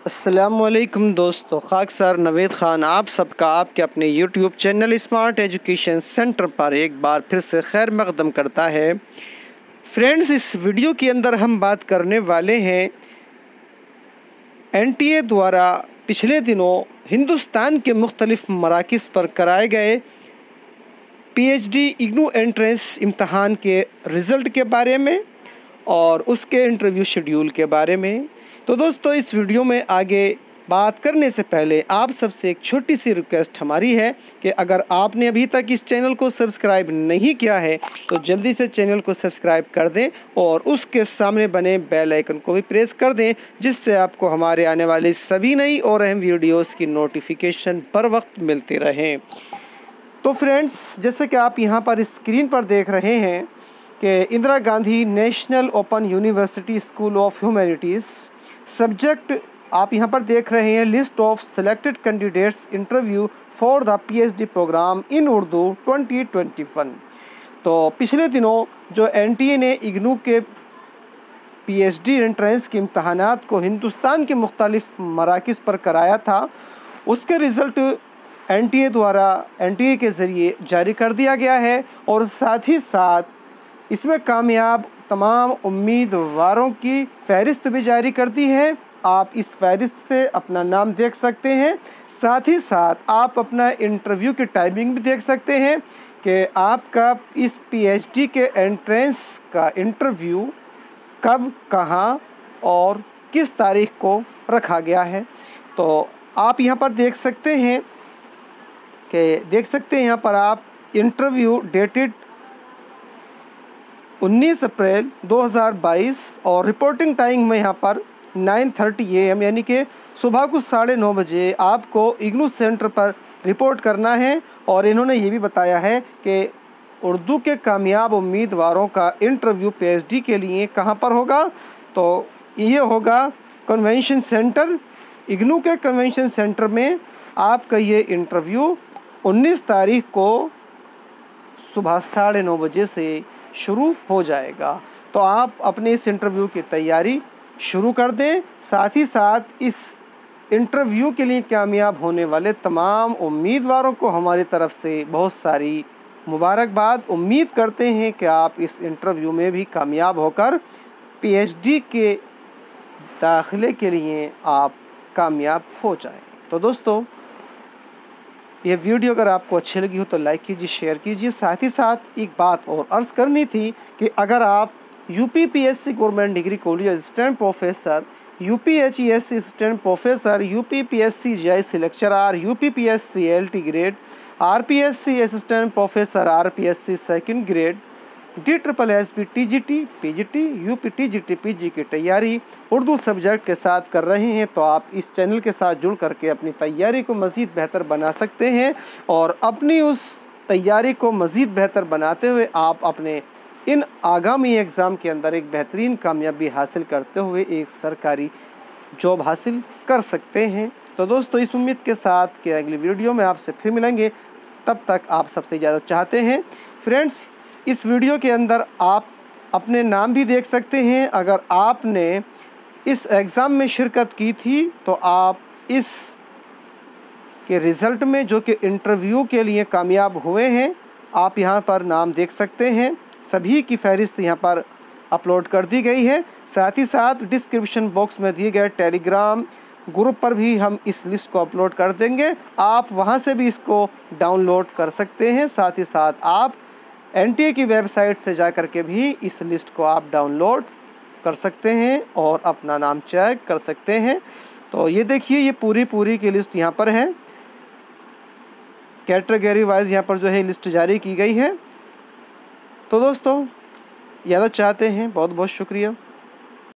अस्सलामुअलैकुम दोस्तों, खाकसार नवेद ख़ान आप सबका आपके अपने YouTube channel smart education centre पर एक बार फिर से खैर मकदम करता है। फ्रेंड्स, इस वीडियो के अंदर हम बात करने वाले हैं NTA द्वारा पिछले दिनों हिंदुस्तान के मुख्तलिफ मराकिज़ पर कराए गए PhD इग्नू एंट्रेंस इम्तहान के रिज़ल्ट के बारे में और उसके इंटरव्यू शेड्यूल के बारे में। तो दोस्तों, इस वीडियो में आगे बात करने से पहले आप सबसे एक छोटी सी रिक्वेस्ट हमारी है कि अगर आपने अभी तक इस चैनल को सब्सक्राइब नहीं किया है तो जल्दी से चैनल को सब्सक्राइब कर दें और उसके सामने बने बेल आइकन को भी प्रेस कर दें, जिससे आपको हमारे आने वाली सभी नई और अहम वीडियोस की नोटिफिकेशन पर वक्त मिलती रहें। तो फ्रेंड्स, जैसे कि आप यहाँ पर स्क्रीन पर देख रहे हैं कि Indira Gandhi National Open University School of Humanities subject आप यहाँ पर देख रहे हैं list of selected candidates interview for the PhD programme in Urdu 2021। तो पिछले दिनों जो NTA ने इग्नू के PhD एंट्रेंस के इम्तहानात को हिंदुस्तान के मुख्तलिफ मराकिज़ पर कराया था, उसके रिज़ल्ट NTA द्वारा NTA के ज़रिए जारी कर दिया गया है और साथ ही साथ इसमें कामयाब तमाम उम्मीदवारों की फ़हरिस्त भी जारी कर दी है। आप इस फ़हरिस्त से अपना नाम देख सकते हैं, साथ ही साथ आप अपना इंटरव्यू की टाइमिंग भी देख सकते हैं कि आपका इस PhD के एंट्रेंस का इंटरव्यू कब, कहाँ और किस तारीख को रखा गया है। तो आप यहाँ पर देख सकते हैं यहाँ पर आप इंटरव्यू डेटेड 19 अप्रैल 2022 और रिपोर्टिंग टाइम में यहाँ पर 9:30 AM यानी कि सुबह को 9:30 बजे आपको इग्नू सेंटर पर रिपोर्ट करना है। और इन्होंने ये भी बताया है कि उर्दू के कामयाब उम्मीदवारों का इंटरव्यू PhD के लिए कहाँ पर होगा। तो ये होगा कन्वेंशन सेंटर, इग्नू के कन्वेंशन सेंटर में आपका ये इंटरव्यू 19 तारीख को सुबह 9:30 बजे से शुरू हो जाएगा। तो आप अपने इस इंटरव्यू की तैयारी शुरू कर दें। साथ ही साथ इस इंटरव्यू के लिए कामयाब होने वाले तमाम उम्मीदवारों को हमारी तरफ से बहुत सारी मुबारकबाद। उम्मीद करते हैं कि आप इस इंटरव्यू में भी कामयाब होकर PhD के दाखिले के लिए आप कामयाब हो जाएं। तो दोस्तों, यह वीडियो अगर आपको अच्छी लगी हो तो लाइक कीजिए, शेयर कीजिए। साथ ही साथ एक बात और अर्ज़ करनी थी कि अगर आप UPPSC government degree college assistant professor, UPHESC assistant professor, UPPSC JIC lecturer, UPPSC LT grade, RPSC assistant professor, RPSC second grade, DSSS TGT PGT UPTGT PG की तैयारी उर्दू सब्जेक्ट के साथ कर रहे हैं तो आप इस चैनल के साथ जुड़ करके अपनी तैयारी को मज़ीद बेहतर बना सकते हैं। और अपनी उस तैयारी को मज़ीद बेहतर बनाते हुए आप अपने इन आगामी एग्ज़ाम के अंदर एक बेहतरीन कामयाबी हासिल करते हुए एक सरकारी जॉब हासिल कर सकते हैं। तो दोस्तों, इस उम्मीद के साथ कि अगली वीडियो में आपसे फिर मिलेंगे, तब तक आप सबसे इजाज़त चाहते हैं। फ्रेंड्स, इस वीडियो के अंदर आप अपने नाम भी देख सकते हैं। अगर आपने इस एग्ज़ाम में शिरकत की थी तो आप इस के रिज़ल्ट में जो कि इंटरव्यू के लिए कामयाब हुए हैं, आप यहाँ पर नाम देख सकते हैं। सभी की फ़हरिस्त यहाँ पर अपलोड कर दी गई है। साथ ही साथ डिस्क्रिप्शन बॉक्स में दिए गए टेलीग्राम ग्रुप पर भी हम इस लिस्ट को अपलोड कर देंगे। आप वहाँ से भी इसको डाउनलोड कर सकते हैं। साथ ही साथ आप NTA की वेबसाइट से जा कर के भी इस लिस्ट को आप डाउनलोड कर सकते हैं और अपना नाम चेक कर सकते हैं। तो ये देखिए, ये पूरी की लिस्ट यहाँ पर है। कैटेगरी वाइज यहाँ पर जो है लिस्ट जारी की गई है। तो दोस्तों, इजाज़त चाहते हैं। बहुत बहुत शुक्रिया।